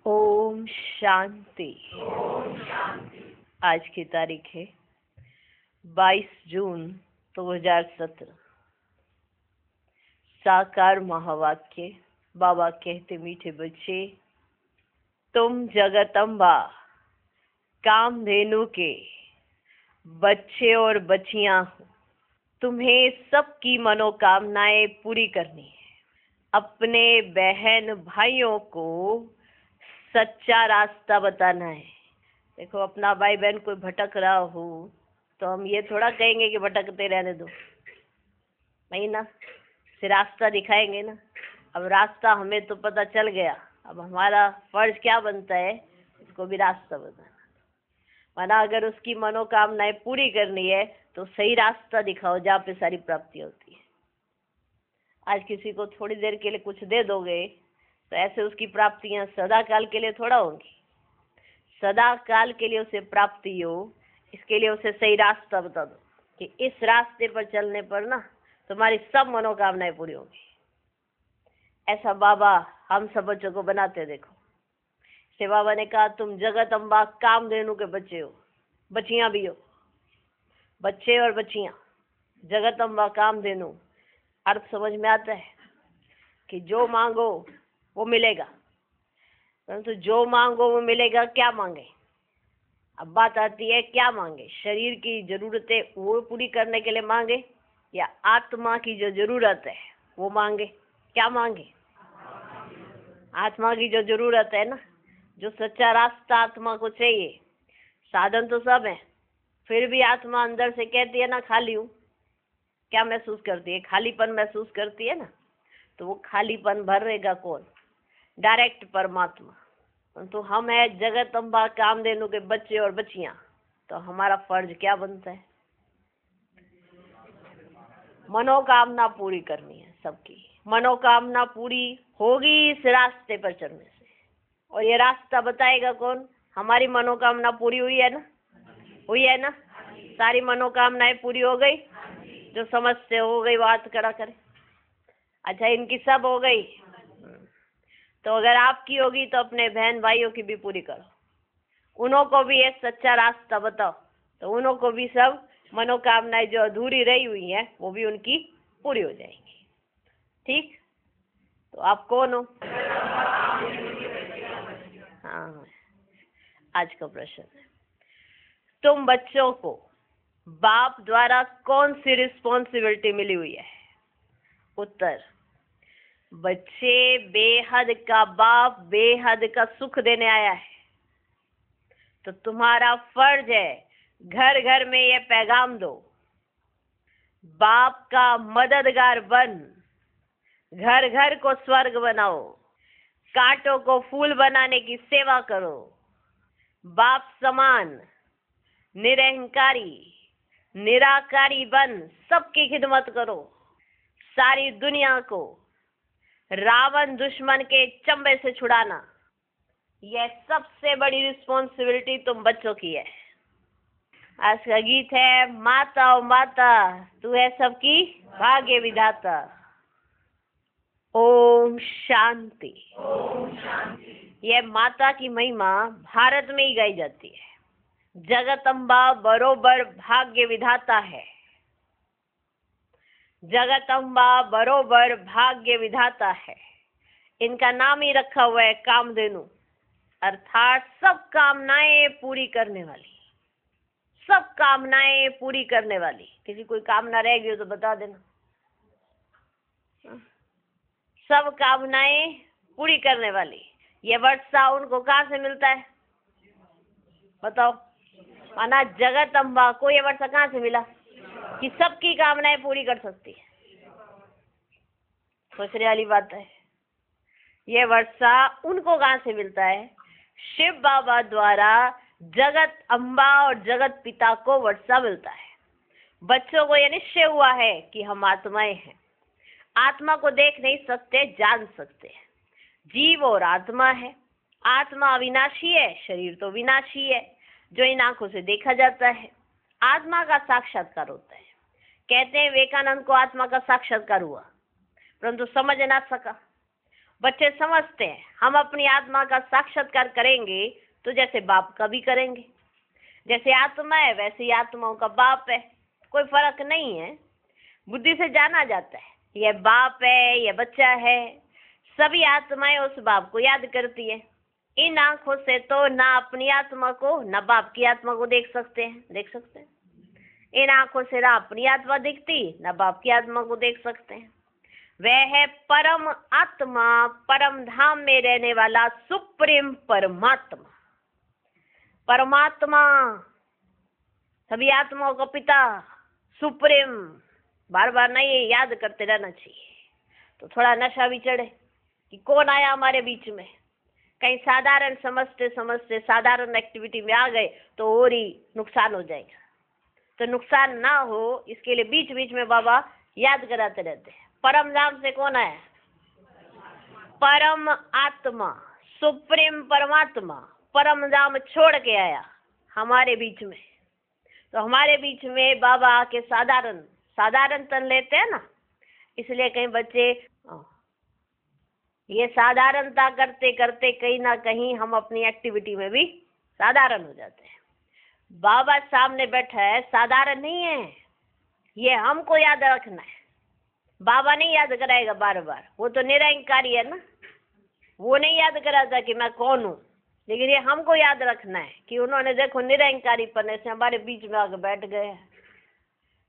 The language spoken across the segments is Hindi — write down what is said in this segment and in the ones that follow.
ओम शांति। आज की तारीख है 22 जून 2017। साकार महावाक्य। बाबा कहते, मीठे बच्चे, तुम जगदम्बा कामधेनु के बच्चे और बच्चियां हो। तुम्हें सबकी मनोकामनाएं पूरी करनी है। अपने बहन भाइयों को सच्चा रास्ता बताना है। देखो, अपना भाई बहन कोई भटक रहा हो तो हम ये थोड़ा कहेंगे कि भटकते रहने दो, नहीं ना, से रास्ता दिखाएंगे ना। अब रास्ता हमें तो पता चल गया, अब हमारा फर्ज क्या बनता है, उसको भी रास्ता बताना। माना अगर उसकी मनोकामनाएं पूरी करनी है तो सही रास्ता दिखाओ जहाँ पे सारी प्राप्ति होती है। आज किसी को थोड़ी देर के लिए कुछ दे दोगे तो ऐसे उसकी प्राप्तियां सदा काल के लिए थोड़ा होंगी। सदा काल के लिए उसे प्राप्ति हो, इसके लिए उसे सही रास्ता बता दो कि इस रास्ते पर चलने पर ना तुम्हारी सब मनोकामनाएं पूरी होंगी। ऐसा बाबा हम सब बच्चों को बनाते देखो। से बाबा ने कहा, तुम जगत अम्बा कामधेनु के बच्चे हो, बच्चियां भी हो। बच्चे और बच्चियां, जगत अम्बा कामधेनु। अर्थ समझ में आता है कि जो मांगो वो मिलेगा, परंतु जो मांगो वो मिलेगा, क्या मांगे। अब बात आती है क्या मांगे। शरीर की जरूरतें वो पूरी करने के लिए मांगे या आत्मा की जो जरूरत है वो मांगे। क्या मांगे? आत्मा की जो जरूरत है ना, जो सच्चा रास्ता आत्मा को चाहिए। साधन तो सब है, फिर भी आत्मा अंदर से कहती है ना, खाली हूँ। क्या महसूस करती है? खालीपन महसूस करती है ना। तो वो खालीपन भरेगा कौन? डायरेक्ट परमात्मा। तो हम है जगत अम्बा कामधेनु के बच्चे और बच्चियां। तो हमारा फर्ज क्या बनता है? मनोकामना पूरी करनी है। सबकी मनोकामना पूरी होगी इस रास्ते पर चलने से। और ये रास्ता बताएगा कौन? हमारी मनोकामना पूरी हुई है ना? हुई है ना? सारी मनोकामनाएं पूरी हो गई? जो समझते हो गई, बात करा करे। अच्छा, इनकी सब हो गई तो अगर आपकी होगी तो अपने बहन भाइयों की भी पूरी करो। उन्हों को भी एक सच्चा रास्ता बताओ, तो उन्हों को भी सब मनोकामनाएं जो अधूरी रही हुई हैं वो भी उनकी पूरी हो जाएंगी। ठीक? तो आप कौन हो? हाँ, आज का प्रश्न है, तुम बच्चों को बाप द्वारा कौन सी रिस्पॉन्सिबिलिटी मिली हुई है? उत्तर, बच्चे बेहद का बाप बेहद का सुख देने आया है। तो तुम्हारा फर्ज है घर घर में ये पैगाम दो, बाप का मददगार बन, घर घर को स्वर्ग बनाओ, कांटों को फूल बनाने की सेवा करो, बाप समान निरहंकारी निराकारी बन सबकी खिदमत करो, सारी दुनिया को रावण दुश्मन के चंबे से छुड़ाना। यह सबसे बड़ी रिस्पॉन्सिबिलिटी तुम बच्चों की है। आज का गीत है, माता ओ माता तू है सबकी भाग्य विधाता। ओम शांति। यह माता की महिमा भारत में ही गाई जाती है। जगदम्बा बरोबर भाग्य विधाता है। जगदम्बा बरोबर भाग्य विधाता है। इनका नाम ही रखा हुआ है कामधेनु, अर्थात सब कामनाएं पूरी करने वाली। सब कामनाएं पूरी करने वाली। किसी कोई कामना रह गई हो तो बता देना। सब कामनाएं पूरी करने वाली। ये वर्षा उनको कहाँ से मिलता है बताओ? माना जगत अम्बा को ये वर्षा कहाँ से मिला कि सबकी कामनाएं पूरी कर सकती है? सोचने वाली बात है। ये वर्षा उनको कहाँ से मिलता है? शिव बाबा द्वारा जगत अम्बा और जगत पिता को वर्षा मिलता है। बच्चों को यह निश्चय हुआ है कि हम आत्माएं हैं। आत्मा को देख नहीं सकते, जान सकते हैं। जीव और आत्मा है। आत्मा अविनाशी है, शरीर तो विनाशी है, जो इन आंखों से देखा जाता है। आत्मा का साक्षात्कार होता है। कहते हैं विवेकानंद को आत्मा का साक्षात्कार हुआ, परंतु समझ ना सका। बच्चे समझते हैं हम अपनी आत्मा का साक्षात्कार करेंगे तो जैसे बाप का भी करेंगे, जैसे आत्मा है वैसे ही आत्माओं का बाप है, कोई फर्क नहीं है। बुद्धि से जाना जाता है यह बाप है यह बच्चा है, सभी आत्माएं उस बाप को याद करती है। इन आंखों से तो ना अपनी आत्मा को ना बाप की आत्मा को देख सकते हैं। इन आंखों से ना अपनी आत्मा दिखती ना बाप की आत्मा को देख सकते हैं। वह है परम आत्मा, परम धाम में रहने वाला सुप्रीम परमात्मा। परमात्मा सभी आत्माओं का पिता, सुप्रीम। बार बार ना ये याद करते रहना चाहिए, तो थोड़ा नशा भी चढ़े कि कौन आया हमारे बीच में। कहीं साधारण समझते समझते साधारण एक्टिविटी में आ गए तो और ही नुकसान हो जाएगा। तो नुकसान ना हो इसके लिए बीच बीच में बाबा याद कराते रहते हैं। परम धाम से कौन आया? परम आत्मा, सुप्रीम परमात्मा परम धाम छोड़ के आया हमारे बीच में। तो हमारे बीच में बाबा आके साधारण तन लेते हैं ना, इसलिए कहीं बच्चे ये साधारणता करते करते कहीं ना कहीं हम अपनी एक्टिविटी में भी साधारण हो जाते हैं। बाबा सामने बैठा है, साधारण नहीं है, ये हमको याद रखना है। बाबा नहीं याद कराएगा बार बार, वो तो निरंकारी है ना, वो नहीं याद कराता कि मैं कौन हूँ, लेकिन ये हमको याद रखना है कि उन्होंने देखो निरंकारी पन्ने से हमारे बीच में आके बैठ गए हैं,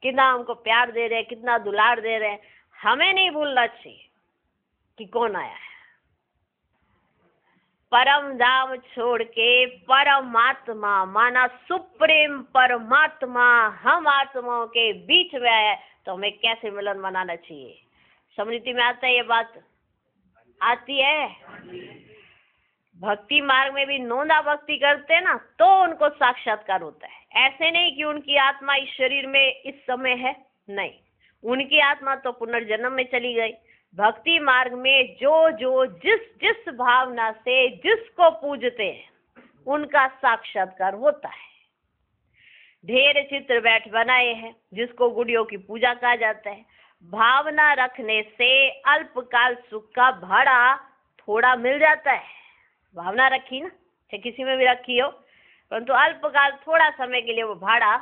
कितना हमको प्यार दे रहे हैं, कितना दुलार दे रहे हैं। हमें नहीं भूलना चाहिए कि कौन आया है। परम धाम छोड़ के परमात्मा माना सुप्रीम परमात्मा हम आत्माओं के बीच में आया है, तो हमें कैसे मिलन मनाना चाहिए? स्मृति में आता है ये बात? आती है। भक्ति मार्ग में भी नोंदा भक्ति करते हैं ना तो उनको साक्षात्कार होता है। ऐसे नहीं कि उनकी आत्मा इस शरीर में इस समय है, नहीं, उनकी आत्मा तो पुनर्जन्म में चली गई। भक्ति मार्ग में जो जिस भावना से जिसको पूजते हैं उनका साक्षात्कार होता है। ढेर चित्र बैठ बनाए हैं जिसको गुड़ियों की पूजा कहा जाता है। भावना रखने से अल्पकाल सुख का भाड़ा थोड़ा मिल जाता है। भावना रखी ना, चाहे किसी में भी रखी हो, परंतु अल्पकाल थोड़ा समय के लिए वो भाड़ा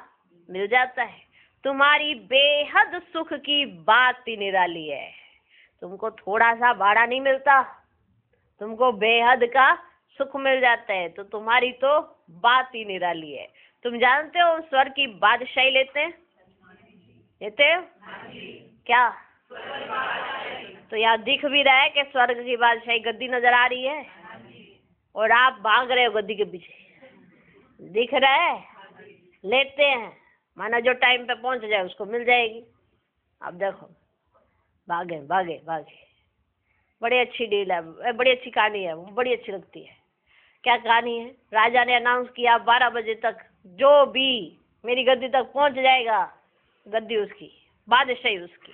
मिल जाता है। तुम्हारी बेहद सुख की बात ही निराली है। तुमको थोड़ा सा भाड़ा नहीं मिलता, तुमको बेहद का सुख मिल जाता है, तो तुम्हारी तो बात ही निराली है। तुम जानते हो स्वर्ग की बादशाही लेते हो क्या? तो यहाँ दिख भी रहा है कि स्वर्ग की बादशाही गद्दी नजर आ रही है और आप भाग रहे हो गद्दी के पीछे, दिख रहा है? लेते हैं, माना जो टाइम पे पहुंच जाए उसको मिल जाएगी। अब देखो भागे भागे भागे। बड़ी अच्छी डील है, बड़ी अच्छी कहानी है, बड़ी अच्छी लगती है। क्या कहानी है? राजा ने अनाउंस किया 12 बजे तक जो भी मेरी गद्दी तक पहुंच जाएगा, गद्दी उसकी, बादशाही उसकी।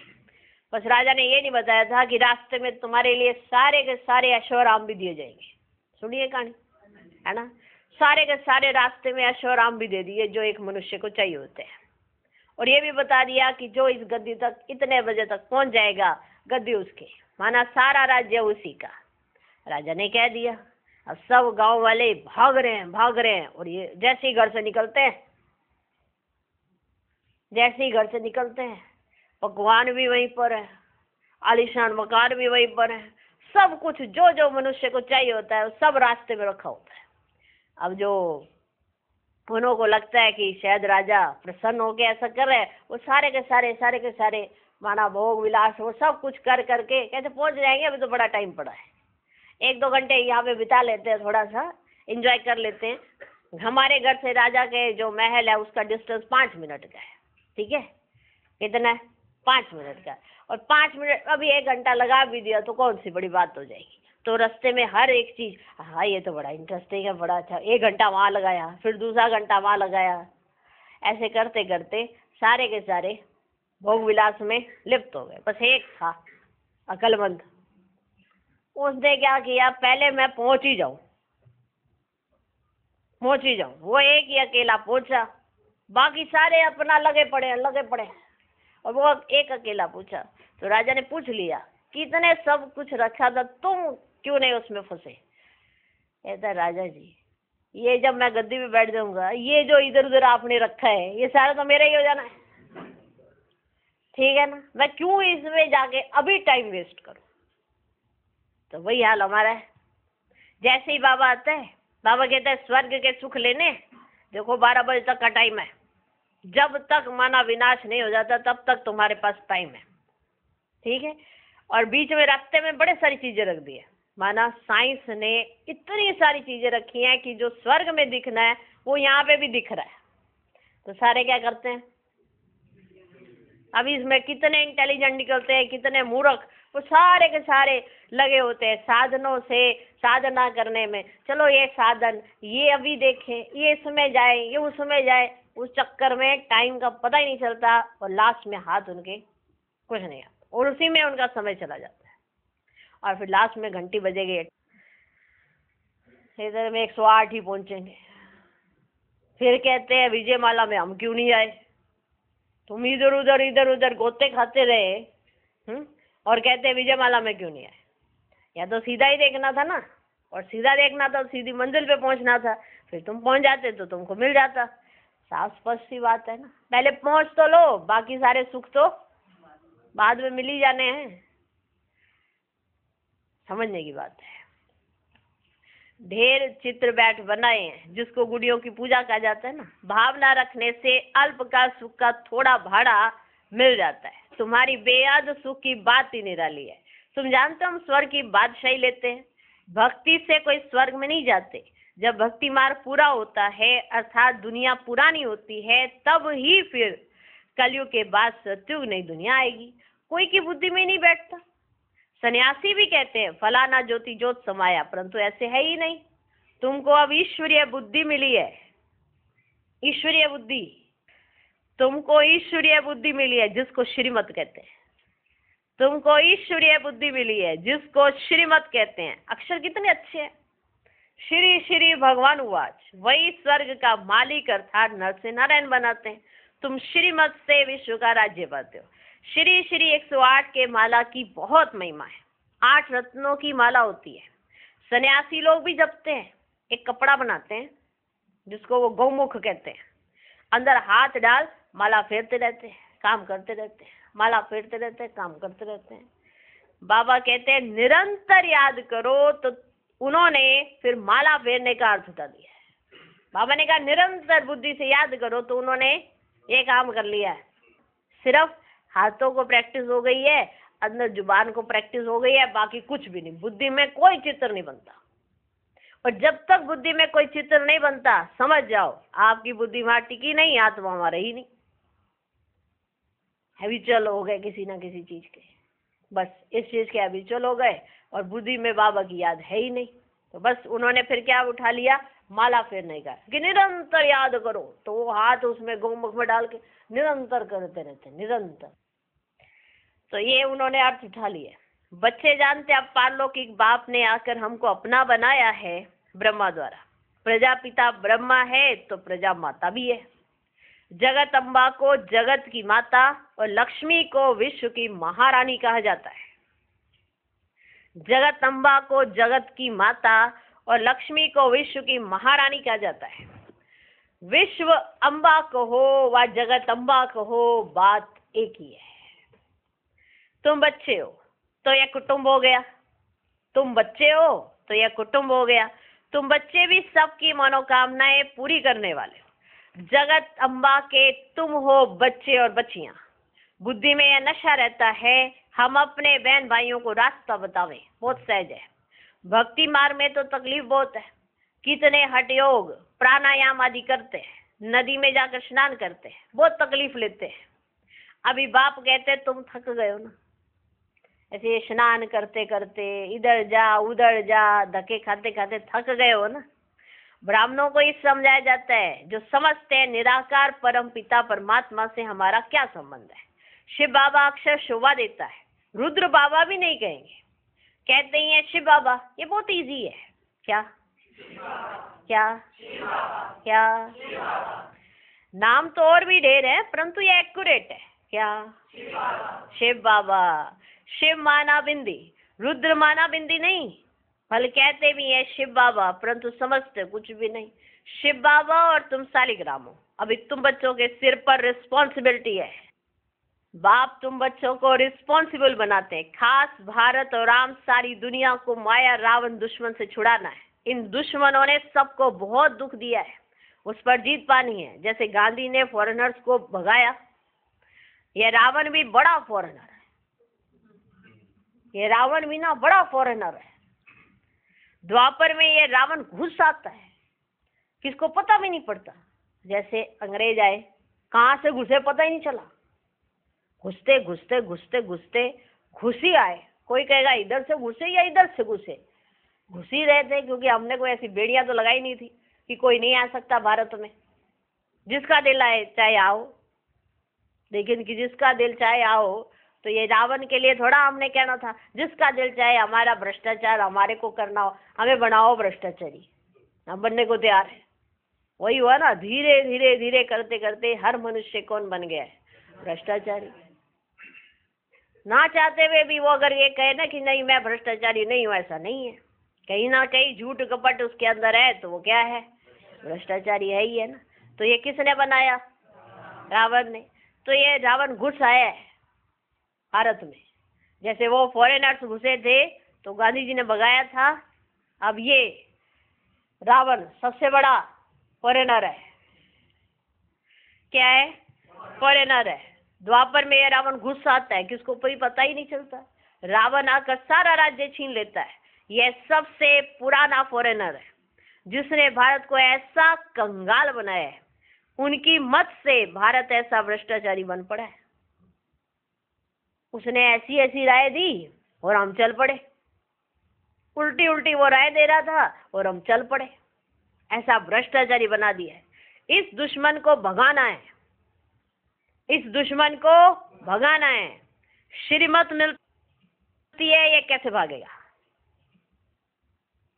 बस राजा ने ये नहीं बताया था कि रास्ते में तुम्हारे लिए सारे के सारे ऐशोआराम भी दिए जाएंगे। सुनिए कहानी, है ना? सारे के सारे रास्ते में ऐशोआराम भी दे दिए जो एक मनुष्य को चाहिए होते हैं। और ये भी बता दिया कि जो इस गद्दी तक इतने बजे तक पहुंच जाएगा, गद्दी उसकी, माना सारा राज्य उसी का। राजा ने कह दिया। अब सब गांव वाले भाग रहे हैं और ये जैसे ही घर से निकलते हैं पकवान भी वहीं पर है, आलीशान मकान भी वहीं पर है, सब कुछ जो मनुष्य को चाहिए होता है सब रास्ते में रखा होता है। अब जो उन्हों को लगता है कि शायद राजा प्रसन्न होकर ऐसा कर रहे हैं, वो सारे के सारे माना भोग विलास वो सब कुछ कर करके कैसे पहुंच जाएंगे। अभी तो बड़ा टाइम पड़ा है, 1-2 घंटे यहाँ पे बिता लेते हैं, थोड़ा सा एंजॉय कर लेते हैं। हमारे घर से राजा के जो महल है उसका डिस्टेंस 5 मिनट का है, ठीक है? कितना है? 5 मिनट का। और 5 मिनट अभी 1 घंटा लगा भी दिया तो कौन सी बड़ी बात हो जाएगी। तो रास्ते में हर एक चीज, हाँ ये तो बड़ा इंटरेस्टिंग है, बड़ा अच्छा, 1 घंटा वहाँ लगाया, फिर दूसरा घंटा वहाँ लगाया, ऐसे करते करते सारे के सारे भोग विलास में लिप्त हो गए। बस एक था अकलमंद, उसने क्या किया, पहले मैं पहुंच ही जाऊं, वो एक ही अकेला पहुंचा, बाकी सारे अपना लगे पड़े और वो एक अकेला पूछा। तो राजा ने पूछ लिया, कितने सब कुछ रखा था, तुम क्यों नहीं उसमें फंसे? कहता राजा जी, ये जब मैं गद्दी पे बैठ जाऊंगा, ये जो इधर उधर आपने रखा है ये सारा तो मेरा ही हो जाना है, ठीक है ना? मैं क्यों इसमें जाके अभी टाइम वेस्ट करूं? तो वही हाल हमारा है। जैसे ही बाबा आता है, बाबा कहता है स्वर्ग के सुख लेने देखो 12 बजे तक का टाइम है, जब तक माना विनाश नहीं हो जाता तब तक तुम्हारे पास टाइम है, ठीक है? और बीच में रास्ते में बड़े सारी चीजें रख दी है, माना साइंस ने इतनी सारी चीजें रखी हैं कि जो स्वर्ग में दिखना है वो यहाँ पे भी दिख रहा है। तो सारे क्या करते हैं? अभी इसमें कितने इंटेलिजेंट निकलते हैं, कितने मूर्ख, वो सारे के सारे लगे होते हैं साधनों से साधना करने में। चलो ये साधन, ये अभी देखें, ये इसमें जाए, ये उसमें जाए, उस चक्कर में टाइम का पता ही नहीं चलता और लास्ट में हाथ उनके कुछ नहीं आता और उसी में उनका समय चला जाता है। और फिर लास्ट में घंटी बजेगी, इधर में 108 ही पहुंचेंगे। फिर कहते हैं विजयमाला में हम क्यों नहीं आए? तुम इधर उधर गोते खाते रहे और कहते हैं विजयमाला में क्यों नहीं आए? या तो सीधा ही देखना था ना, और सीधा देखना था, सीधी मंजिल पे पहुंचना था, फिर तुम पहुंच जाते तो तुमको मिल जाता। साफ स्पष्ट सी बात है ना। पहले पहुंच तो लो, बाकी सारे सुख तो बाद में मिल ही जाने हैं। समझने की बात है। ढेर चित्र बैठ बनाए हैं जिसको गुड़ियों की पूजा कहा जाता है ना। भावना रखने से अल्पकाल सुख का थोड़ा भाड़ा मिल जाता है। तुम्हारी बेयाद सुख की बात ही निराली है। तुम जानते हो हम स्वर्ग की बादशाही लेते हैं, भक्ति से कोई स्वर्ग में नहीं जाते। जब भक्ति मार्ग पूरा होता है अर्थात दुनिया पुरानी होती है, तब ही फिर कलयुग के बाद सतयुग नई दुनिया आएगी। कोई की बुद्धि में नहीं बैठता। सन्यासी भी कहते हैं फलाना ज्योति ज्योत समाया, परंतु ऐसे है ही नहीं। तुमको अब ईश्वरीय बुद्धि मिली है, ईश्वरीय बुद्धि, तुमको ईश्वरीय बुद्धि मिली है जिसको श्रीमत कहते हैं। तुमको ईश्वरीय बुद्धि मिली है जिसको श्रीमत कहते हैं। अक्षर कितने अच्छे हैं। श्री श्री भगवान उवाच, वही स्वर्ग का मालिक अर्थात नर से नारायण बनाते हैं। तुम श्रीमत से विश्व का राज्य पाते हो। श्री श्री 108 के माला की बहुत महिमा है। 8 रत्नों की माला होती है। सन्यासी लोग भी जपते हैं। एक कपड़ा बनाते हैं जिसको वो गौमुख कहते हैं, अंदर हाथ डाल माला फेरते रहते हैं, काम करते रहते हैं, माला फेरते रहते हैं, काम करते रहते हैं। बाबा कहते हैं निरंतर याद करो, तो उन्होंने फिर माला फेरने का अर्थ बता दिया है। बाबा ने कहा निरंतर बुद्धि से याद करो, तो उन्होंने ये काम कर लिया है। सिर्फ हाथों को प्रैक्टिस हो गई है, अंदर जुबान को प्रैक्टिस हो गई है, बाकी कुछ भी नहीं। बुद्धि में कोई चित्र नहीं बनता। और जब तक बुद्धि में कोई चित्र नहीं बनता, समझ जाओ आपकी बुद्धि वहां टिकी नहीं, आत्मा वहां रही नहीं। हैबिचुअल हो गए किसी ना किसी चीज के, बस इस चीज के हैबिचुअल हो गए और बुद्धि में बाबा की याद है ही नहीं। तो बस उन्होंने फिर क्या उठा लिया, माला फेरने का कि निरंतर याद करो। तो वो हाथ उसमें गौमुख में डाल के निरंतर करते रहते, निरंतर। तो ये उन्होंने अर्थ उठा लिया। बच्चे जानते अब पारलौकिक बाप ने आकर हमको अपना बनाया है ब्रह्मा द्वारा। प्रजापिता ब्रह्मा है तो प्रजा माता भी है। जगत अम्बा को जगत की माता और लक्ष्मी को विश्व की महारानी कहा जाता है। जगत अम्बा को जगत की माता और लक्ष्मी को विश्व की महारानी कहा जाता है। विश्व अम्बा कहो व जगत अम्बा कहो, बात एक ही है। तुम बच्चे हो तो यह कुटुंब हो गया, तुम बच्चे हो तो यह कुटुंब हो गया। तुम बच्चे भी सबकी मनोकामनाएं पूरी करने वाले हो। जगत अम्बा के तुम हो बच्चे और बच्चियां। बुद्धि में यह नशा रहता है हम अपने बहन भाइयों को रास्ता बतावें, बहुत सहज है। भक्ति मार्ग में तो तकलीफ बहुत है। कितने हठ योग प्राणायाम आदि करते हैं, नदी में जाकर स्नान करते हैं, बहुत तकलीफ लेते हैं। अभी बाप कहते तुम थक गए हो ना, ऐसे स्नान करते करते इधर जा उधर जा, धक्के खाते खाते थक गए हो ना। ब्राह्मणों को ये समझाया जाता है, जो समझते हैं निराकार परम पिता परमात्मा से हमारा क्या संबंध है। शिव बाबा अक्षर शोभा देता है, रुद्र बाबा भी नहीं कहेंगे, कहते ही हैं शिव बाबा। ये बहुत इजी है। क्या क्या क्या नाम तो और भी ढेर है, परंतु ये एक्यूरेट है। क्या शिव बाबा। शिव माना बिंदी, रुद्र माना बिंदी नहीं। फल कहते भी है शिव बाबा, परंतु समझते कुछ भी नहीं। शिव बाबा और तुम सालिग्राम हो। अभी तुम बच्चों के सिर पर रिस्पॉन्सिबिलिटी है। बाप तुम बच्चों को रिस्पॉन्सिबल बनाते हैं। खास भारत और आम सारी दुनिया को माया रावण दुश्मन से छुड़ाना है। इन दुश्मनों ने सबको बहुत दुख दिया है, उस पर जीत पानी है। जैसे गांधी ने फॉरेनर्स को भगाया, ये रावण भी बड़ा फॉरेनर है। ये रावण भी ना बड़ा फॉरेनर है। द्वापर में ये रावण घुस आता है, किसको पता भी नहीं पड़ता। जैसे अंग्रेज आए, कहाँ से घुसे पता ही नहीं चला। घुसते घुसते घुसते घुसते घुस ही आए। कोई कहेगा इधर से घुसे या इधर से घुसे, घुस ही रहे थे, क्योंकि हमने कोई ऐसी बेड़ियां तो लगाई नहीं थी कि कोई नहीं आ सकता भारत में। जिसका दिल आए चाहे आओ, लेकिन कि जिसका दिल चाहे आओ, तो ये रावण के लिए थोड़ा हमने कहना था जिसका दिल चाहे हमारा भ्रष्टाचार हमारे को करना हो, हमें बनाओ भ्रष्टाचारी, हम बनने को तैयार है। वही हुआ ना, धीरे धीरे धीरे करते करते हर मनुष्य कौन बन गया है? भ्रष्टाचारी। ना चाहते हुए भी वो अगर ये कहे ना कि नहीं मैं भ्रष्टाचारी नहीं हूँ, ऐसा नहीं है। कहीं ना कहीं झूठ कपट उसके अंदर है, तो वो क्या है? भ्रष्टाचारी है ही है ना। तो ये किसने बनाया? रावण ने। तो ये रावण घुस आया है भारत में। जैसे वो फॉरेनर्स घुसे थे तो गांधी जी ने भगाया था, अब ये रावण सबसे बड़ा फॉरेनर है। क्या है? फॉरेनर है। द्वापर में ये रावण घुस आता है, किसको कोई पता ही नहीं चलता। रावण आकर सारा राज्य छीन लेता है। यह सबसे पुराना फॉरेनर है जिसने भारत को ऐसा कंगाल बनाया है। उनकी मत से भारत ऐसा भ्रष्टाचारी बन पड़ा है। उसने ऐसी ऐसी राय दी और हम चल पड़े। उल्टी उल्टी वो राय दे रहा था और हम चल पड़े। ऐसा भ्रष्टाचारी बना दिया है। इस दुश्मन को भगाना है, इस दुश्मन को भगाना है। श्रीमत मिलती है, ये कैसे भागेगा?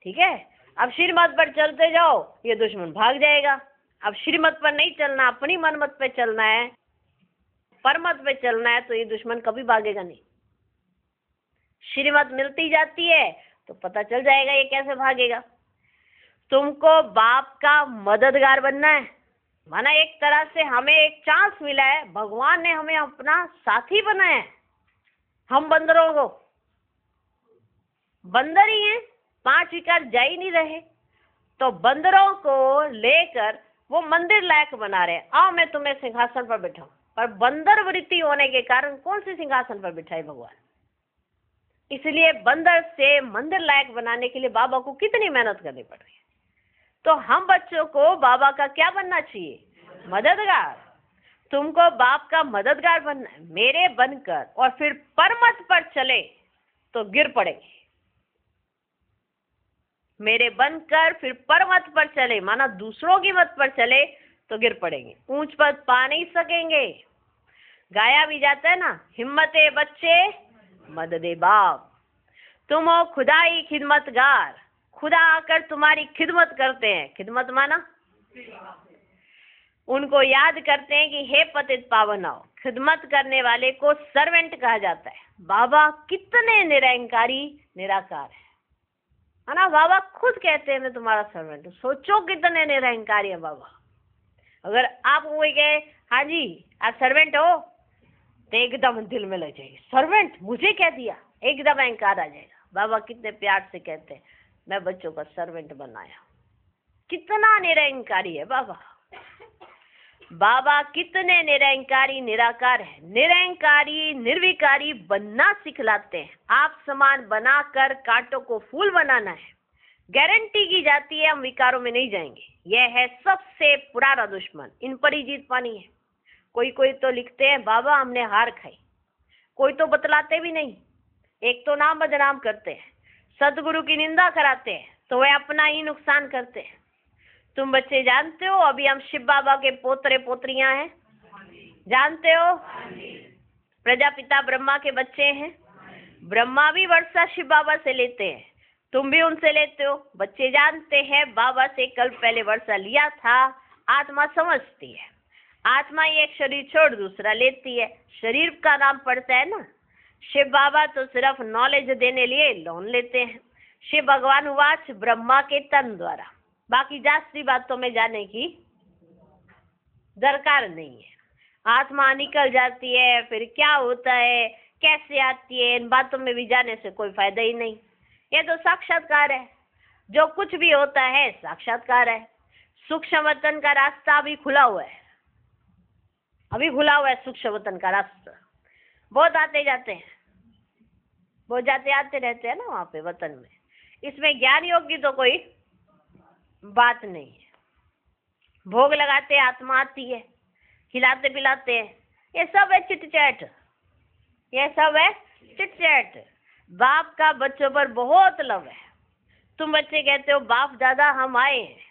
ठीक है, अब श्रीमत पर चलते जाओ, ये दुश्मन भाग जाएगा। अब श्रीमत पर नहीं चलना, अपनी मनमत पे चलना है, परमत पे चलना है, तो ये दुश्मन कभी भागेगा नहीं। श्रीमत मिलती जाती है तो पता चल जाएगा ये कैसे भागेगा। तुमको बाप का मददगार बनना है। माना एक तरह से हमें एक चांस मिला है, भगवान ने हमें अपना साथी बनाया है। हम बंदरों को, बंदर ही हैं, 5 विकार जा ही नहीं रहे, तो बंदरों को लेकर वो मंदिर लायक बना रहे। आओ मैं तुम्हें सिंहासन पर बैठाऊं, पर बंदर वृत्ति होने के कारण कौन से सिंहासन पर बिठाए भगवान? इसलिए बंदर से मंदिर लायक बनाने के लिए बाबा को कितनी मेहनत करनी पड़ रही है। तो हम बच्चों को बाबा का क्या बनना चाहिए? मददगार। तुमको बाप का मददगार बनना है, मेरे बनकर, और फिर परमत पर चले तो गिर पड़ेंगे। मेरे बनकर फिर परमत पर चले, माना दूसरों की मत पर चले तो गिर पड़ेंगे, ऊंच पद पा नहीं सकेंगे। गाया भी जाता है ना, हिम्मते बच्चे मददे बाप। तुम हो खुदाई खिदमतगार, खुदा आकर तुम्हारी खिदमत करते हैं। खिदमत माना उनको याद करते हैं कि हे पतित पावन आओ। खिदमत करने वाले को सर्वेंट कहा जाता है। बाबा कितने निरंकारी निराकार है ना। बाबा खुद कहते हैं मैं तुम्हारा सर्वेंट हूँ। सोचो कितने निरंकारी है बाबा। अगर आप कोई कहे हाँ जी आप सर्वेंट हो, तो एकदम दिल में लग जाएगी, सर्वेंट मुझे कह दिया, एकदम अहंकार आ जाएगा। बाबा कितने प्यार से कहते हैं मैं बच्चों का सर्वेंट बनाया। कितना निरंकारी है बाबा। बाबा कितने निरंकारी निराकार है। निरंकारी निर्विकारी बनना सिखलाते हैं। आप समान बनाकर कांटों को फूल बनाना है। गारंटी की जाती है हम विकारों में नहीं जाएंगे। यह है सबसे पुराना दुश्मन, इन पर ही जीत पानी है। कोई कोई तो लिखते हैं बाबा हमने हार खाई, कोई तो बतलाते भी नहीं। एक तो नाम बदनाम करते हैं, सदगुरु की निंदा कराते हैं, तो वह अपना ही नुकसान करते हैं। तुम बच्चे जानते हो अभी हम शिव बाबा के पोतरे पोतरियां हैं, जानते हो? प्रजापिता ब्रह्मा के बच्चे हैं। ब्रह्मा भी वर्षा शिव बाबा से लेते हैं, तुम भी उनसे लेते हो। बच्चे जानते हैं बाबा से कल पहले वर्षा लिया था। आत्मा समझती है, आत्मा एक शरीर छोड़ दूसरा लेती है, शरीर का नाम पड़ता है ना। शिव बाबा तो सिर्फ नॉलेज देने लिए लोन लेते हैं। शिव भगवान उवाच ब्रह्मा के तन द्वारा। बाकी जास्ती बातों में जाने की दरकार नहीं है। आत्मा निकल जाती है, फिर क्या होता है, कैसे आती है, इन बातों में भी जाने से कोई फायदा ही नहीं। ये तो साक्षात्कार है, जो कुछ भी होता है साक्षात्कार है। सूक्ष्म वतन का रास्ता अभी खुला हुआ है, अभी खुला हुआ है सूक्ष्म वतन का रास्ता। बहुत आते जाते हैं, बहुत जाते आते रहते हैं ना वहाँ पे वतन में। इसमें ज्ञान योग की तो कोई बात नहीं है। भोग लगाते आत्मा आती है, खिलाते पिलाते हैं, ये सब है चिट चैट, ये सब है चिट चैट। बाप का बच्चों पर बहुत लव है। तुम बच्चे कहते हो बाप दादा हम आए हैं।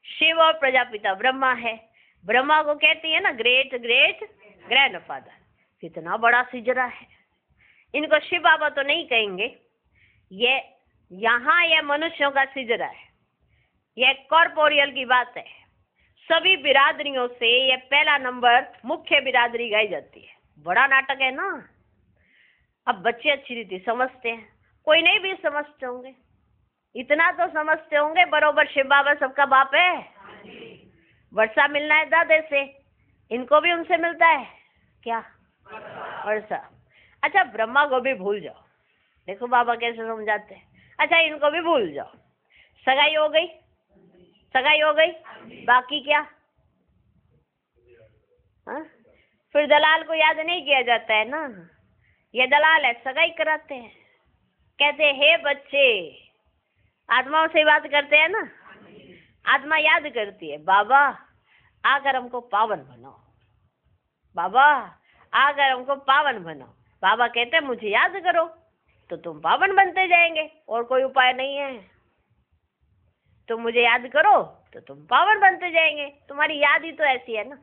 शिव और प्रजापिता ब्रह्मा है, ब्रह्मा को कहती है ना ग्रेट ग्रेट ग्रैंडफादर। कितना बड़ा सिजरा है। इनको शिव बाबा तो नहीं कहेंगे, ये यहाँ ये मनुष्यों का सिजरा है, ये कॉर्पोरियल की बात है। सभी बिरादरियों से ये पहला नंबर मुख्य बिरादरी गाई जाती है। बड़ा नाटक है ना। अब बच्चे अच्छी रीति समझते हैं, कोई नहीं भी समझते होंगे, इतना तो समझते होंगे बरोबर शिव बाबा सबका बाप है। वर्षा मिलना है दादे से, इनको भी उनसे मिलता है क्या वर्षा। अच्छा ब्रह्मा को भी भूल जाओ, देखो बाबा कैसे समझाते हैं। अच्छा इनको भी भूल जाओ, सगाई हो गई, सगाई हो गई, बाकी क्या। हाँ? फिर दलाल को याद नहीं किया जाता है ना, ये दलाल है, सगाई कराते हैं। कहते हैं हे बच्चे, आत्माओं से बात करते हैं ना, आत्मा याद करती है बाबा आकर हमको पावन बनाओ, बाबा आकर हमको पावन बनाओ। बाबा कहते हैं मुझे याद करो तो तुम पावन बनते जाएंगे, और कोई उपाय नहीं है। तुम मुझे याद करो तो तुम पावन बनते जाएंगे। तुम्हारी याद ही तो ऐसी है ना,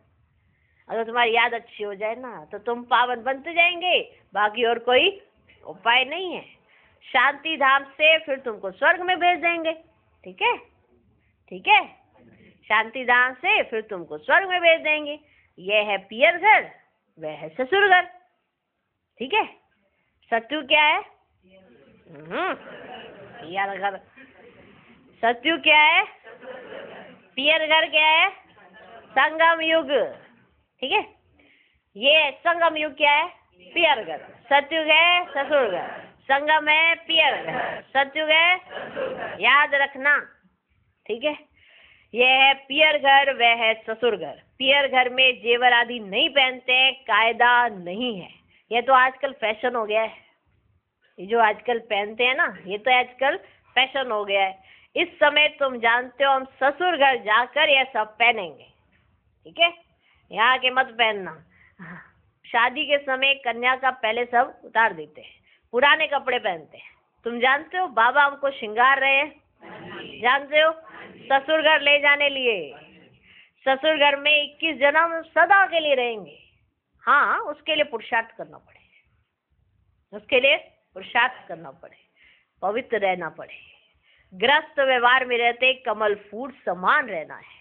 अगर तुम्हारी याद अच्छी हो जाए ना तो तुम पावन बनते जाएंगे, बाकी और कोई उपाय नहीं है। शांति धाम से फिर तुमको स्वर्ग में भेज देंगे, ठीक है, ठीक है। शांति धाम से फिर तुमको स्वर्ग में भेज देंगे। यह है पियर घर, वह है ससुर घर, ठीक है। सत्यु क्या है? पियर घर। सत्यु क्या है? पियर घर क्या है? संगम युग, ठीक है। ये संगम युग क्या है? पियर घर। सत्ययुग है ससुर घर, संगम है पियर घर, सत्ययुग है, याद रखना, ठीक है। यह है पियर घर, वह है ससुर घर। पियर घर में जेवर आदि नहीं पहनते, कायदा नहीं है। ये तो आजकल फैशन हो गया है, ये जो आजकल पहनते हैं ना, ये तो आजकल फैशन हो गया है। इस समय तुम जानते हो हम ससुर घर जाकर यह सब पहनेंगे, ठीक है। यहाँ के मत पहनना। शादी के समय कन्या का पहले सब उतार देते हैं, पुराने कपड़े पहनते हैं। तुम जानते हो बाबा हमको श्रृंगार रहे हैं, जानते हो, ससुर घर ले जाने लिए। ससुर घर में 21 जन्म सदा के लिए रहेंगे। हाँ उसके लिए पुरुषार्थ करना पड़े, उसके लिए पुरुषार्थ करना पड़े, पवित्र रहना पड़े, ग्रस्त व्यवहार में रहते कमल फूल समान रहना है।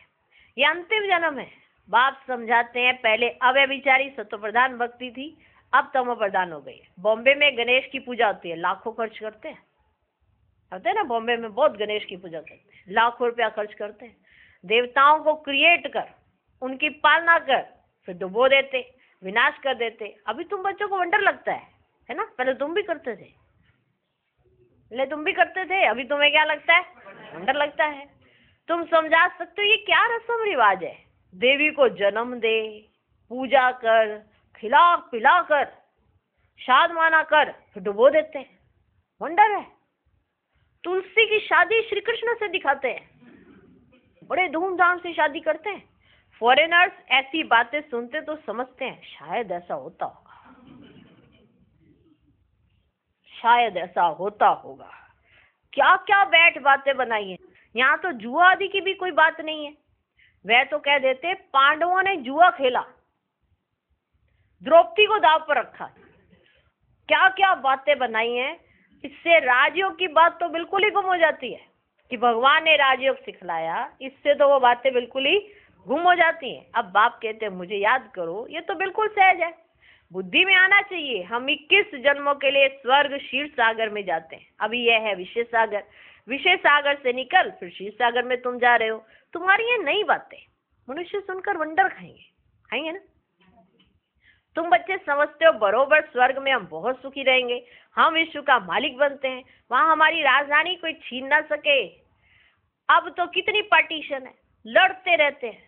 ये अंतिम जन्म है। बाप समझाते हैं पहले अव्यभिचारी सत्व प्रधान भक्ति थी, अब तमो प्रधान हो गई है। बॉम्बे में गणेश की पूजा होती है, लाखों खर्च करते हैं, होते हैं ना, बॉम्बे में बहुत गणेश की पूजा करते हैं, लाखों रुपया खर्च करते हैं। देवताओं को क्रिएट कर, उनकी पालना कर, फिर डुबो देते, विनाश कर देते। अभी तुम बच्चों को वंडर लगता है ना, पहले तुम भी करते थे, पहले तुम भी करते थे, अभी तुम्हें क्या लगता है? वंडर लगता है। तुम समझा सकते हो ये क्या रस्म रिवाज है? देवी को जन्म दे, पूजा कर, खिला पिला कर, शाद माना कर, फिर डुबो देते हैं, वंडर है। तुलसी की शादी श्री कृष्ण से दिखाते हैं, बड़े धूमधाम से शादी करते हैं। फॉरेनर्स ऐसी बातें सुनते तो समझते हैं शायद ऐसा होता होगा, शायद ऐसा होता होगा। क्या क्या बैठ बातें बनाई है। यहाँ तो जुआ आदि की भी कोई बात नहीं है। वह तो कह देते पांडवों ने जुआ खेला, द्रौपदी को दाव पर रखा, क्या क्या बातें बनाई हैं। इससे राजयोग की बात तो बिल्कुल ही गुम हो जाती है कि भगवान ने राजयोग सिखलाया, इससे तो वो बातें बिल्कुल ही गुम हो जाती हैं। अब बाप कहते हैं मुझे याद करो, ये तो बिल्कुल सहज है। बुद्धि में आना चाहिए। हम 21 जन्मों के लिए स्वर्ग क्षीर सागर में जाते हैं। अभी यह है विषय सागर, विषय सागर से निकल फिर क्षीर सागर में तुम जा रहे हो। तुम्हारी ये नई बातें मनुष्य सुनकर वंडर खाएंगे, खाएंगे ना। तुम बच्चे समझते हो बरोबर स्वर्ग में हम बहुत सुखी रहेंगे, हम विश्व का मालिक बनते हैं, वहां हमारी राजधानी कोई छीन ना सके। अब तो कितनी पार्टीशन है, लड़ते रहते हैं,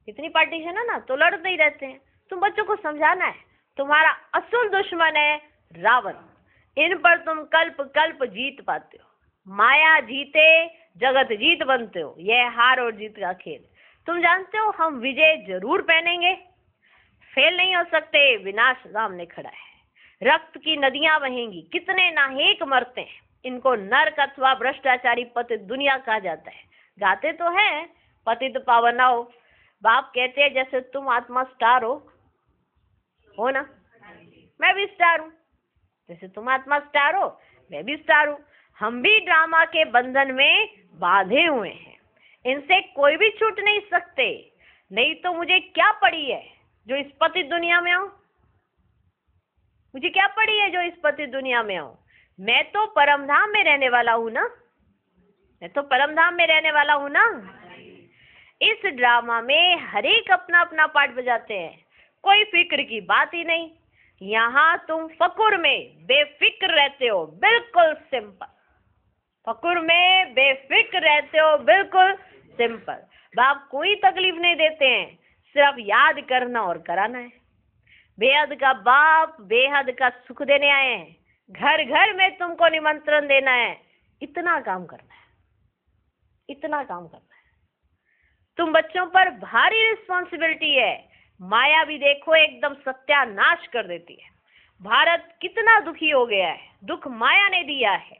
कितनी पार्टीशन है ना, तो लड़ते ही रहते हैं। तुम बच्चों को समझाना है तुम्हारा असल दुश्मन है रावण, इन पर तुम कल्प कल्प जीत पाते हो। माया जीते जगत जीत बनते हो, यह हार और जीत का खेल। तुम जानते हो हम विजय जरूर पहनेंगे, फेल नहीं हो सकते, विनाश सामने खड़ा है। रक्त की नदियां बहेंगी, कितने नाहेक मरते हैं, इनको नरक अथवा भ्रष्टाचारी पतित दुनिया कहा जाता है। गाते तो है पतित पावनाओ, बाप कहते हैं जैसे तुम आत्मा स्टार हो ना, मैं भी स्टार हूँ, जैसे तुम आत्मा स्टार हो मैं भी स्टार हूँ। हम भी ड्रामा के बंधन में बांधे हुए हैं, इनसे कोई भी छूट नहीं सकते। नहीं तो मुझे क्या पड़ी है जो इस पतित दुनिया में आऊं, मुझे क्या पड़ी है जो इस पतित दुनिया में आऊं। मैं तो परमधाम में रहने वाला हूं ना, मैं तो परमधाम में रहने वाला हूं ना। इस ड्रामा में हर एक अपना अपना पार्ट बजाते हैं, कोई फिक्र की बात ही नहीं। यहाँ तुम फकुर में बेफिक्र रहते हो, बिल्कुल सिंपल। फकुर में बेफिक्र रहते हो, बिल्कुल सिंपल। बाप कोई तकलीफ नहीं देते हैं, सिर्फ याद करना और कराना है। बेहद का बाप बेहद का सुख देने आए हैं, घर घर में तुमको निमंत्रण देना है। इतना काम करना है, इतना काम करना है। तुम बच्चों पर भारी रिस्पॉन्सिबिलिटी है। माया भी देखो एकदम सत्यानाश कर देती है। भारत कितना दुखी हो गया है, दुख माया ने दिया है।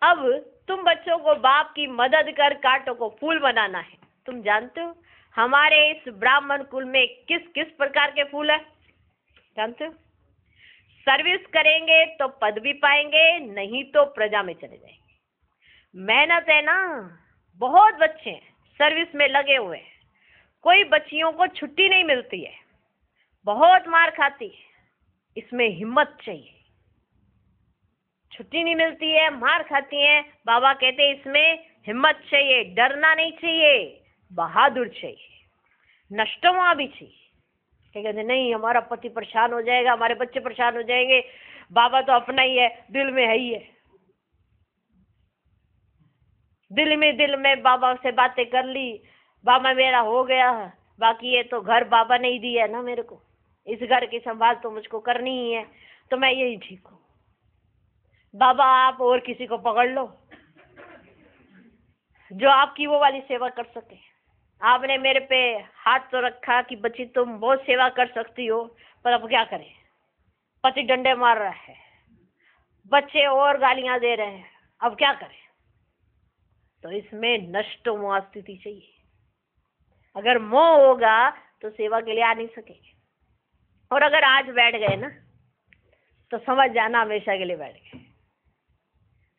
अब तुम बच्चों को बाप की मदद कर कांटों को फूल बनाना है। तुम जानते हो हमारे इस ब्राह्मण कुल में किस किस प्रकार के फूल है, जानते हो? सर्विस करेंगे तो पद भी पाएंगे, नहीं तो प्रजा में चले जाएंगे। मेहनत है ना, बहुत बच्चे हैं सर्विस में लगे हुए हैं, कोई बच्चियों को छुट्टी नहीं मिलती है, बहुत मार खाती है। इसमें हिम्मत चाहिए, छुट्टी नहीं मिलती है, मार खाती है। बाबा कहते हैं इसमें हिम्मत चाहिए, डरना नहीं चाहिए, बहादुर चाहिए, नष्टवा भी चाहिए। क्या कहते नहीं हमारा पति परेशान हो जाएगा, हमारे बच्चे परेशान हो जाएंगे, बाबा तो अपना ही है, दिल में है ही है। दिल में बाबा से बातें कर ली, बाबा मेरा हो गया, बाकी ये तो घर बाबा ने ही दिया है ना मेरे को, इस घर की संभाल तो मुझको करनी ही है, तो मैं यही ठीक हूँ। बाबा आप और किसी को पकड़ लो जो आपकी वो वाली सेवा कर सके। आपने मेरे पे हाथ तो रखा कि बच्ची तुम बहुत सेवा कर सकती हो, पर अब क्या करें, पति डंडे मार रहा है, बच्चे और गालियां दे रहे हैं, अब क्या करें। तो इसमें नष्ट मोह स्थिति चाहिए। अगर मोह होगा तो सेवा के लिए आ नहीं सकेंगे। और अगर आज बैठ गए ना तो समझ जाना हमेशा के लिए बैठ गए।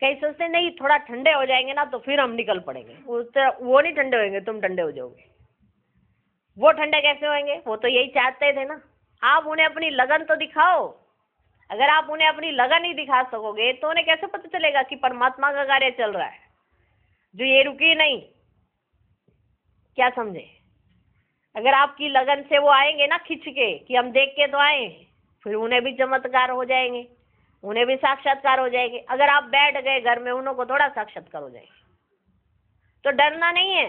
कई सोचते नहीं थोड़ा ठंडे हो जाएंगे ना तो फिर हम निकल पड़ेंगे, वो नहीं ठंडे होंगे, तुम ठंडे हो जाओगे। वो ठंडे कैसे होंगे, वो तो यही चाहते थे ना। आप उन्हें अपनी लगन तो दिखाओ। अगर आप उन्हें अपनी लगन नहीं दिखा सकोगे तो उन्हें कैसे पता चलेगा कि परमात्मा का कार्य चल रहा है, जो ये रुकी नहीं। क्या समझे? अगर आपकी लगन से वो आएंगे ना खिंच के कि हम देख के तो आए, फिर उन्हें भी चमत्कार हो जाएंगे, उन्हें भी साक्षात्कार हो जाएंगे। अगर आप बैठ गए घर में, उन्हों को थोड़ा साक्षात्कार हो जाएंगे। तो डरना नहीं है,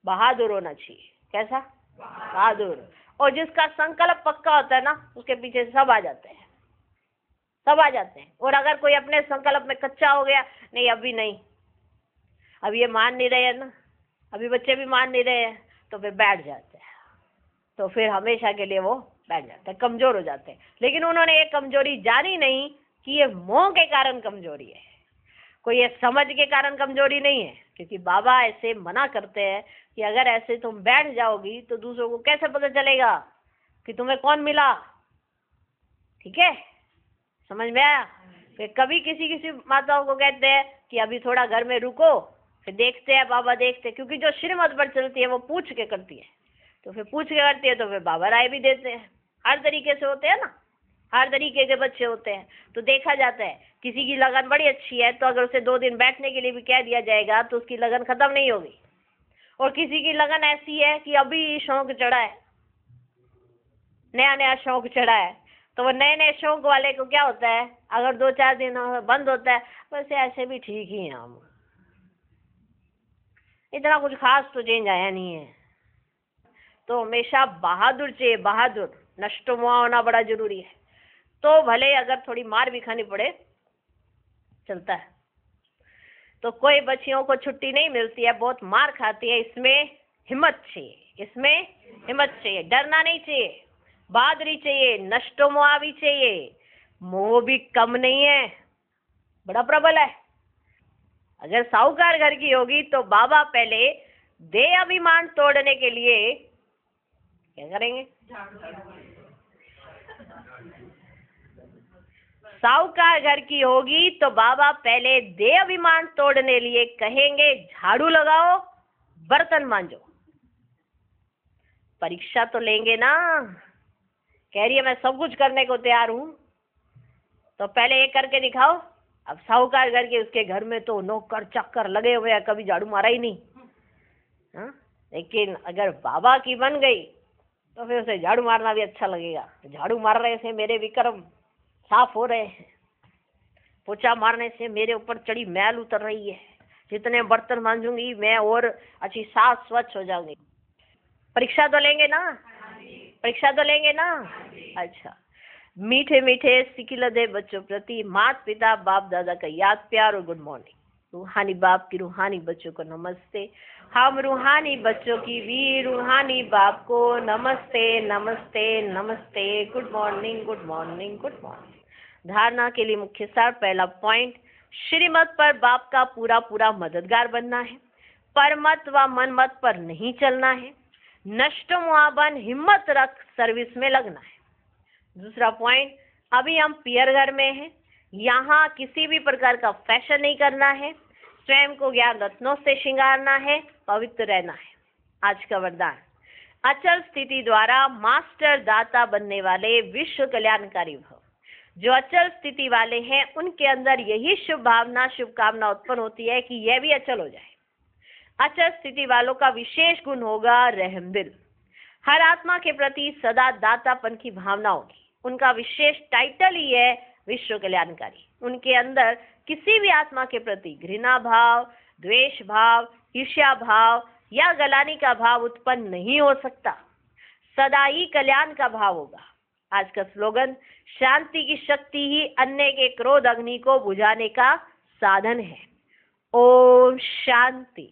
बहादुर होना चाहिए। कैसा बहादुर? और जिसका संकल्प पक्का होता है ना उसके पीछे सब आ जाते हैं, सब आ जाते हैं। और अगर कोई अपने संकल्प में कच्चा हो गया, नहीं अभी नहीं, अब ये मान नहीं रहे हैं ना, अभी बच्चे भी मान नहीं रहे हैं, तो फिर बैठ जाते हैं। तो फिर हमेशा के लिए वो बैठ जाते हैं, कमजोर हो जाते हैं। लेकिन उन्होंने ये कमजोरी जानी नहीं कि ये मोह के कारण कमजोरी है, कोई ये समझ के कारण कमजोरी नहीं है। क्योंकि बाबा ऐसे मना करते हैं कि अगर ऐसे तुम बैठ जाओगी तो दूसरों को कैसे पता चलेगा कि तुम्हें कौन मिला। ठीक है, समझ में आया? फिर कभी किसी किसी माताओं को कहते हैं कि अभी थोड़ा घर में रुको, फिर देखते हैं बाबा देखते हैं, क्योंकि जो श्रीमत पर चलती है वो पूछ के करती है, तो फिर पूछ के करती है तो फिर बाबा राय भी देते हैं। हर तरीके से होते हैं ना। हर तरीके के बच्चे होते हैं। तो देखा जाता है किसी की लगन बड़ी अच्छी है, तो अगर उसे 2 दिन बैठने के लिए भी कह दिया जाएगा तो उसकी लगन खत्म नहीं होगी। और किसी की लगन ऐसी है कि अभी शौक चढ़ा है, नया नया शौक चढ़ा है, तो वो नए नए शौक वाले को क्या होता है, अगर 2-4 दिन बंद होता है, वैसे ऐसे भी ठीक ही हैं हम, इतना कुछ खास तो चेंज आया नहीं है। तो हमेशा बहादुर चाहिए, बहादुर, नष्टोमुआ होना बड़ा जरूरी है। तो भले अगर थोड़ी मार भी खानी पड़े चलता है। तो कोई बच्चियों को छुट्टी नहीं मिलती है, बहुत मार खाती है, इसमें हिम्मत चाहिए, इसमें हिम्मत चाहिए, डरना नहीं चाहिए, बहादुरी चाहिए, नष्टोमुआ भी चाहिए, मोह भी कम नहीं है, बड़ा प्रबल है। अगर साहूकार घर की होगी तो बाबा पहले देह अभिमान तोड़ने के लिए क्या करेंगे, साहूकार घर की होगी तो बाबा पहले देह अभिमान तोड़ने लिए कहेंगे झाड़ू लगाओ, बर्तन मांजो। परीक्षा तो लेंगे ना, कह रही है मैं सब कुछ करने को तैयार हूं, तो पहले ये करके दिखाओ। अब साहूकार घर के उसके घर में तो नौकर चाकर लगे हुए हैं, कभी झाड़ू मारा ही नहीं। हाँ? लेकिन अगर बाबा की बन गई तो फिर उसे झाड़ू मारना भी अच्छा लगेगा। झाड़ू मार रहे से मेरे विक्रम साफ हो रहे हैं, पोछा मारने से मेरे ऊपर चढ़ी मैल उतर रही है, जितने बर्तन मांजूंगी मैं और अच्छी साफ स्वच्छ हो जाऊंगी। परीक्षा तो लेंगे ना, परीक्षा तो लेंगे ना। अच्छा, मीठे मीठे सिकिलदे बच्चों प्रति माता पिता बाप दादा का याद प्यार और गुड मॉर्निंग। रूहानी बाप की रूहानी बच्चों को नमस्ते। हम रूहानी बच्चों की भी रूहानी बाप को नमस्ते नमस्ते नमस्ते। Good morning good morning good morning. धारणा के लिए मुख्य सार, पहला पॉइंट, श्रीमत पर बाप का पूरा पूरा मददगार बनना है, परमत व मनमत पर नहीं चलना है, नष्टमुआबन हिम्मत रख सर्विस में लगना है। दूसरा पॉइंट, अभी हम पियर घर में हैं, यहाँ किसी भी प्रकार का फैशन नहीं करना है, स्वयं को ज्ञान रत्नों से श्रृंगारना है, पवित्र रहना है। आज का वरदान, अचल स्थिति द्वारा मास्टर दाता बनने वाले विश्व कल्याणकारी भव। जो अचल स्थिति वाले हैं उनके अंदर यही शुभ भावना शुभकामना उत्पन्न होती है कि यह भी अचल हो जाए। अचल स्थिति वालों का विशेष गुण होगा रहमदिल, हर आत्मा के प्रति सदा दातापन की भावना होगी। उनका विशेष टाइटल ही है विश्व कल्याणकारी। उनके अंदर किसी भी आत्मा के प्रति घृणा भाव, द्वेष भाव, ईर्ष्या भाव या गलानी का भाव उत्पन्न नहीं हो सकता, सदा ही कल्याण का भाव होगा। आज का स्लोगन, शांति की शक्ति ही अन्य के क्रोध अग्नि को बुझाने का साधन है। ओम शांति।